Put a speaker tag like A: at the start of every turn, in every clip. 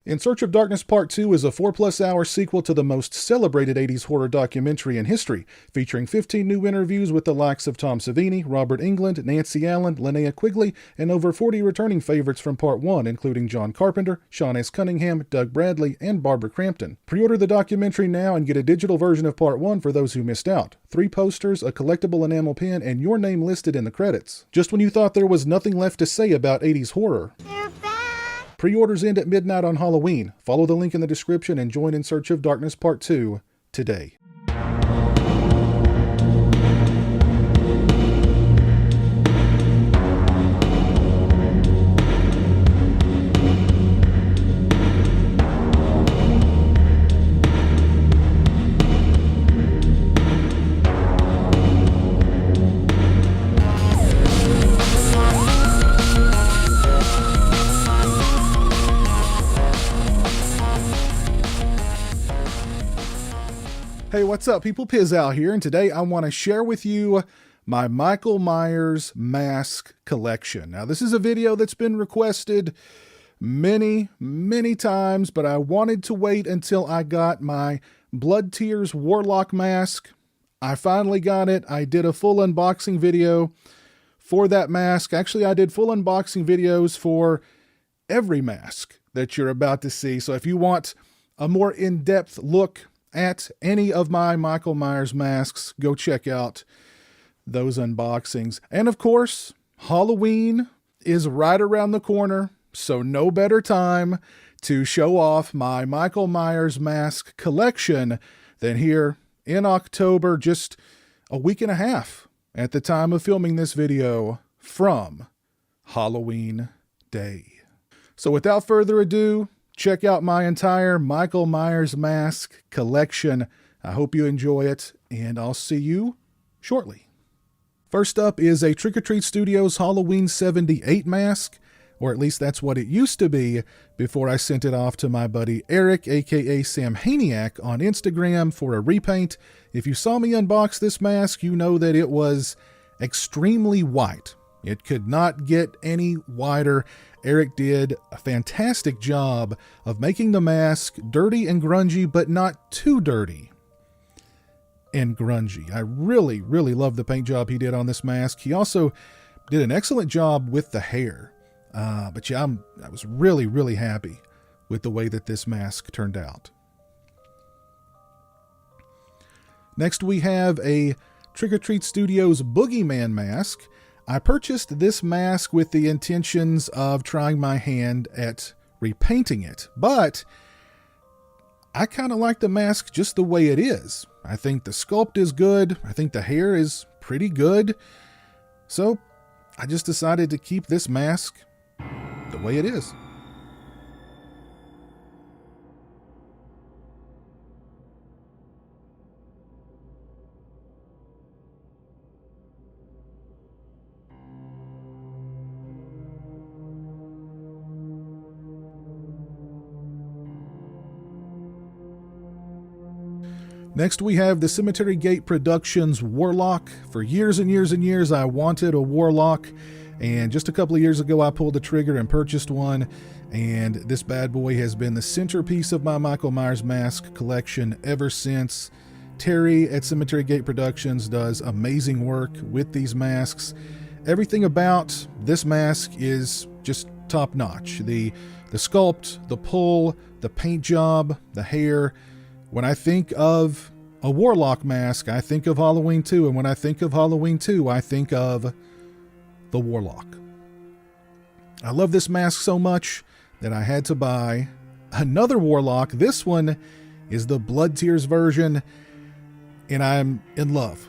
A: In Search of Darkness Part 2 is a 4+ hour sequel to the most celebrated 80s horror documentary in history, featuring 15 new interviews with the likes of Tom Savini, Robert Englund, Nancy Allen, Linnea Quigley, and over 40 returning favorites from Part 1, including John Carpenter, Sean S. Cunningham, Doug Bradley, and Barbara Crampton. Pre-order the documentary now and get a digital version of Part 1 for those who missed out. 3 posters, a collectible enamel pin, and your name listed in the credits. Just when you thought there was nothing left to say about 80s horror. Pre-orders end at midnight on Halloween. Follow the link in the description and join In Search of Darkness Part 2 today. Hey, what's up, people? Pizowell here, and today I want to share with you my Michael Myers mask collection. Now, this is a video that's been requested many times, but I wanted to wait until I got my Blood Tears Warlock mask. I finally got it. I did a full unboxing video for that mask. Actually, I did full unboxing videos for every mask that you're about to see. So if you want a more in-depth look at any of my Michael Myers masks, go check out those unboxings. And of course, Halloween is right around the corner, so no better time to show off my Michael Myers mask collection than here in October, just a week and a half at the time of filming this video from Halloween Day. So without further ado, check out my entire Michael Myers mask collection. I hope you enjoy it, and I'll see you shortly. First up is a Trick or Treat Studios Halloween 78 mask, or at least that's what it used to be before I sent it off to my buddy Eric, aka Sam Haniac, on Instagram for a repaint. If you saw me unbox this mask, you know that it was extremely white. It could not get any whiter. Eric did a fantastic job of making the mask dirty and grungy, but not too dirty and grungy. I really love the paint job he did on this mask. He also did an excellent job with the hair. But yeah, I was really happy with the way that this mask turned out. Next, we have a Trick or Treat Studios Boogeyman mask. I purchased this mask with the intentions of trying my hand at repainting it, but I kind of like the mask just the way it is. I think the sculpt is good. I think the hair is pretty good. So I just decided to keep this mask the way it is. Next, we have the Cemetery Gate Productions Warlock. For years and years, I wanted a Warlock, and just a couple of years ago, I pulled the trigger and purchased one, and this bad boy has been the centerpiece of my Michael Myers mask collection ever since. Terry at Cemetery Gate Productions does amazing work with these masks. Everything about this mask is just top-notch. The sculpt, the pull, the paint job, the hair. When I think of a Warlock mask, I think of Halloween 2, and when I think of Halloween 2, I think of the Warlock. I love this mask so much that I had to buy another Warlock. This one is the Blood Tears version, and I'm in love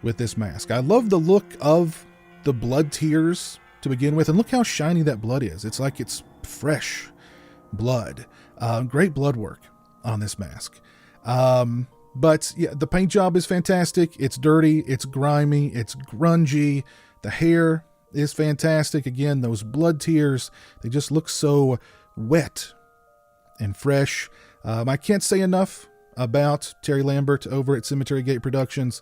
A: with this mask. I love the look of the Blood Tears to begin with, and look how shiny that blood is. It's like it's fresh blood. Great blood work on this mask. But yeah, the paint job is fantastic. It's dirty, it's grimy, it's grungy. The hair is fantastic. Again, those blood tears, they just look so wet and fresh. I can't say enough about Terry Lambert over at Cemetery Gate Productions.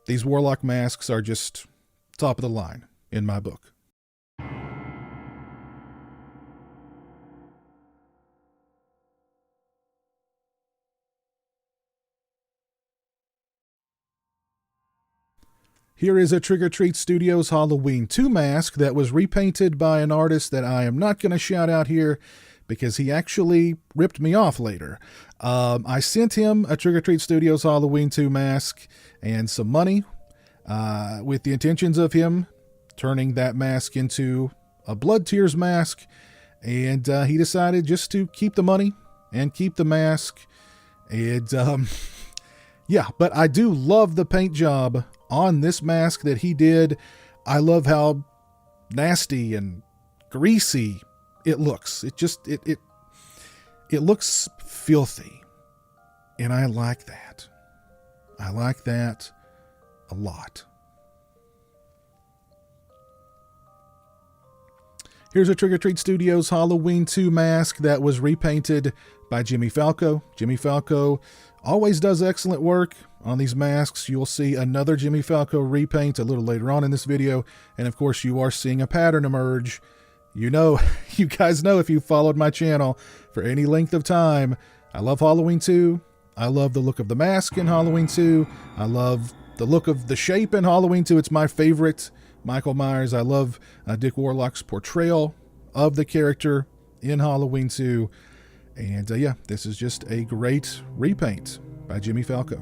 A: These Warlock masks are just top of the line in my book. Here is a Trick or Treat Studios Halloween 2 mask that was repainted by an artist that I am not going to shout out here because he actually ripped me off later. I sent him a Trick or Treat Studios Halloween 2 mask and some money with the intentions of him turning that mask into a Blood Tears mask, and he decided just to keep the money and keep the mask. And yeah, but I do love the paint job on this mask that he did. I love how nasty and greasy it looks. It looks filthy, and I like that. I like that a lot. Here's a Trick or Treat Studios Halloween 2 mask that was repainted by Jimmy Falco. Jimmy Falco always does excellent work on these masks. You'll see another Jimmy Falco repaint a little later on in this video. And of course, you are seeing a pattern emerge. You know, you guys know if you followed my channel for any length of time, I love Halloween 2. I love the look of the mask in Halloween 2. I love the look of the shape in Halloween 2. It's my favorite Michael Myers. I love Dick Warlock's portrayal of the character in Halloween 2. And yeah, this is just a great repaint by Jimmy Falco.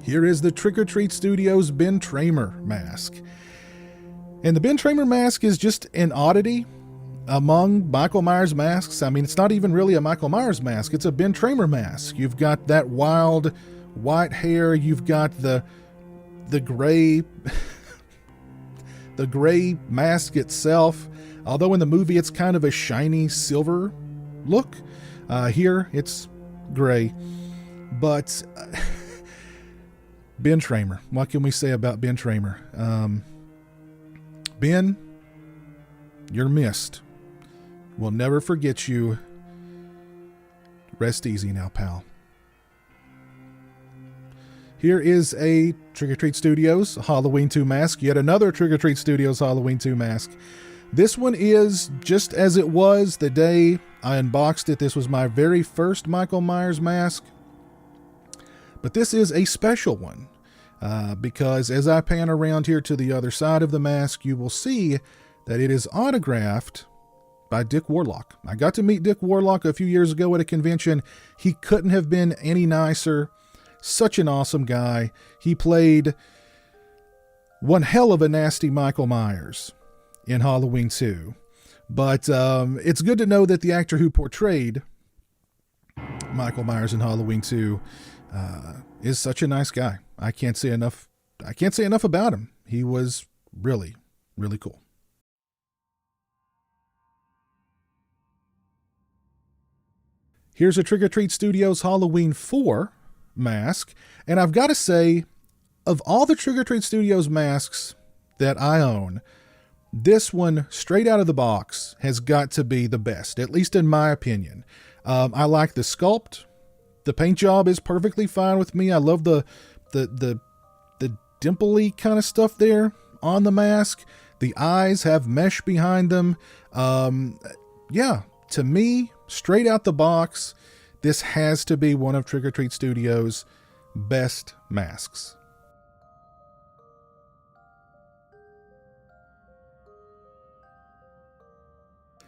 A: Here is the Trick or Treat Studios Ben Tramer mask. And the Ben Tramer mask is just an oddity among Michael Myers masks. I mean, it's not even really a Michael Myers mask. It's a Ben Tramer mask. You've got that wild white hair. You've got the gray the gray mask itself, although in the movie it's kind of a shiny silver look. Here it's gray, but Ben Tramer, what can we say about Ben Tramer? Ben, you're missed. We'll never forget you. Rest easy now, pal. Here is a Trick or Treat Studios Halloween 2 mask. Yet another Trick or Treat Studios Halloween 2 mask. This one is just as it was the day I unboxed it. This was my very first Michael Myers mask. But this is a special one because as I pan around here to the other side of the mask, you will see that it is autographed by Dick Warlock. I got to meet Dick Warlock a few years ago at a convention. He couldn't have been any nicer. Such an awesome guy. He played one hell of a nasty Michael Myers in Halloween 2. But it's good to know that the actor who portrayed Michael Myers in Halloween 2 is such a nice guy. I can't say enough about him. He was really, really cool. Here's a Trick or Treat Studios Halloween 4 mask, and I've got to say, of all the Trick or Treat Studios masks that I own, this one straight out of the box has got to be the best, at least in my opinion. I like the sculpt. The paint job is perfectly fine with me. I love the dimply kind of stuff there on the mask. The eyes have mesh behind them. Yeah, to me, straight out the box, this has to be one of Trick or Treat Studios' best masks.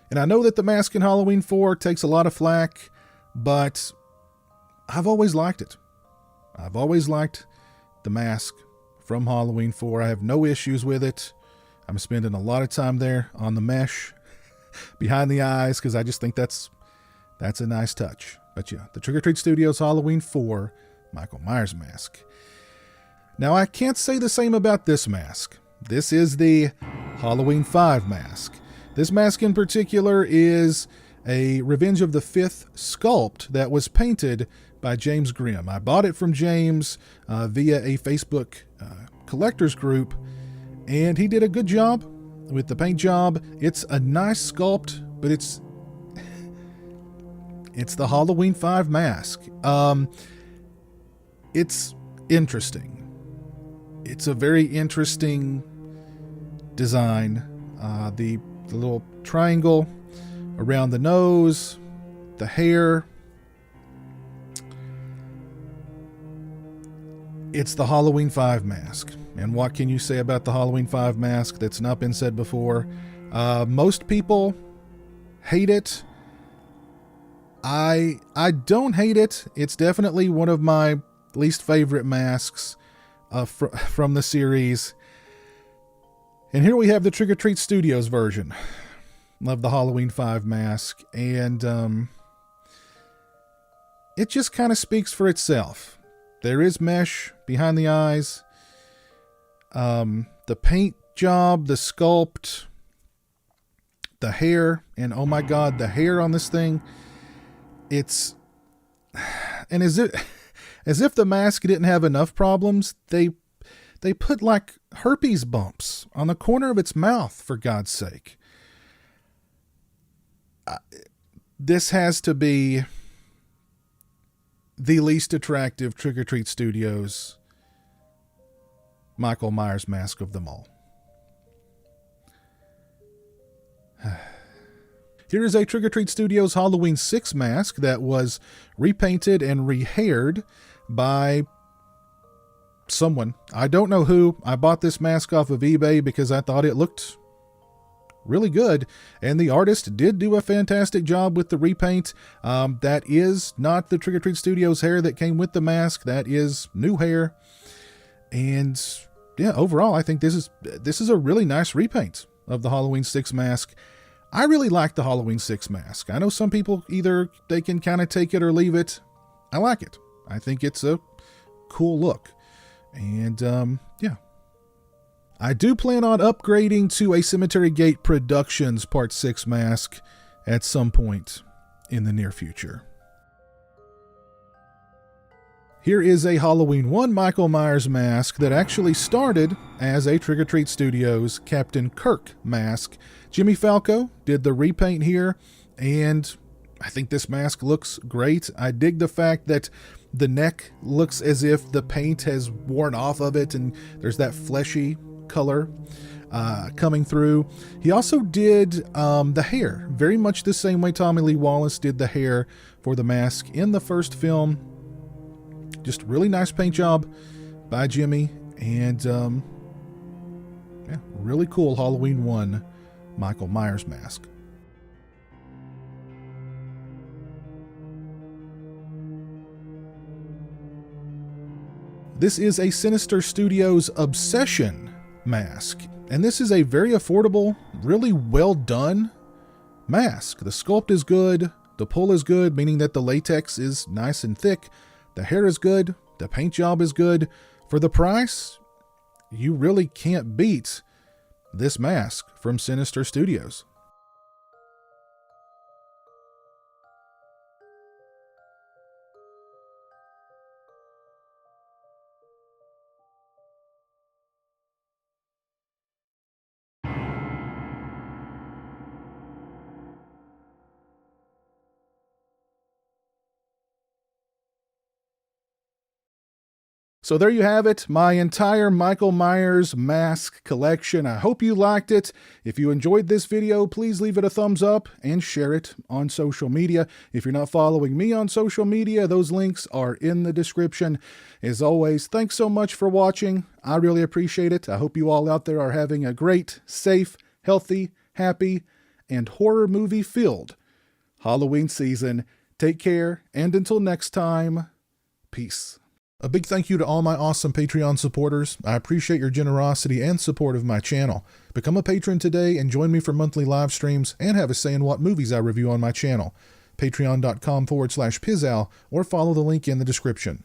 A: And I know that the mask in Halloween 4 takes a lot of flack, but I've always liked it. I've always liked the mask from Halloween 4. I have no issues with it. I'm spending a lot of time there on the mesh behind the eyes because I just think that's a nice touch. But yeah, the Trick or Treat Studios Halloween 4 Michael Myers mask. Now, I can't say the same about this mask. This is the Halloween 5 mask. This mask in particular is a Revenge of the Fifth sculpt that was painted by James Grimm. I bought it from James via a Facebook collectors group, and he did a good job with the paint job. It's a nice sculpt, but it's the Halloween 5 mask. It's interesting. It's a very interesting design. The little triangle around the nose, the hair. It's the Halloween 5 mask. And what can you say about the Halloween 5 mask that's not been said before? Most people hate it. I don't hate it. It's definitely one of my least favorite masks from the series. And here we have the Trick or Treat Studios version of the Halloween 5 mask. And it just kind of speaks for itself. There is mesh behind the eyes. The paint job, the sculpt, the hair, and oh my god, the hair on this thing. It's, and as if the mask didn't have enough problems, they put like herpes bumps on the corner of its mouth, for God's sake. This has to be the least attractive Trick or Treat Studios Michael Myers mask of them all. Here is a Trick or Treat Studios Halloween 6 mask that was repainted and rehaired by someone. I don't know who. I bought this mask off of eBay because I thought it looked really good, and the artist did do a fantastic job with the repaint. That is not the Trick or Treat Studios hair that came with the mask. That is new hair. And yeah, overall, I think this is a really nice repaint of the Halloween 6 mask. I really like the Halloween 6 mask. I know some people either they can kind of take it or leave it. I like it. I think it's a cool look. And yeah. I do plan on upgrading to a Cemetery Gate Productions Part 6 mask at some point in the near future. Here is a Halloween 1 Michael Myers mask that actually started as a Trick or Treat Studios Captain Kirk mask. Jimmy Falco did the repaint here, and I think this mask looks great. I dig the fact that the neck looks as if the paint has worn off of it, and there's that fleshy color coming through. He also did the hair, very much the same way Tommy Lee Wallace did the hair for the mask in the first film. Just really nice paint job by Jimmy, and yeah, really cool Halloween 1 Michael Myers mask. This is a Sinister Studios Obsession mask, and this is a very affordable, really well done mask. The sculpt is good, the pull is good, meaning that the latex is nice and thick, the hair is good, the paint job is good. For the price, you really can't beat this mask from Sinister Studios. So there you have it, my entire Michael Myers mask collection. I hope you liked it. If you enjoyed this video, please leave it a thumbs up and share it on social media. If you're not following me on social media, those links are in the description. As always, thanks so much for watching. I really appreciate it. I hope you all out there are having a great, safe, healthy, happy, and horror movie filled Halloween season. Take care, and until next time, peace. A big thank you to all my awesome Patreon supporters. I appreciate your generosity and support of my channel. Become a patron today and join me for monthly live streams and have a say in what movies I review on my channel. Patreon.com/pizowell or follow the link in the description.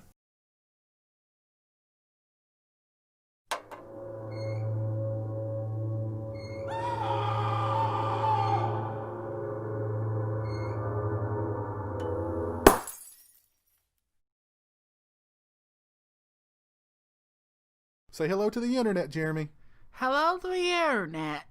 A: Say hello to the internet, Jeremy.
B: Hello to the internet.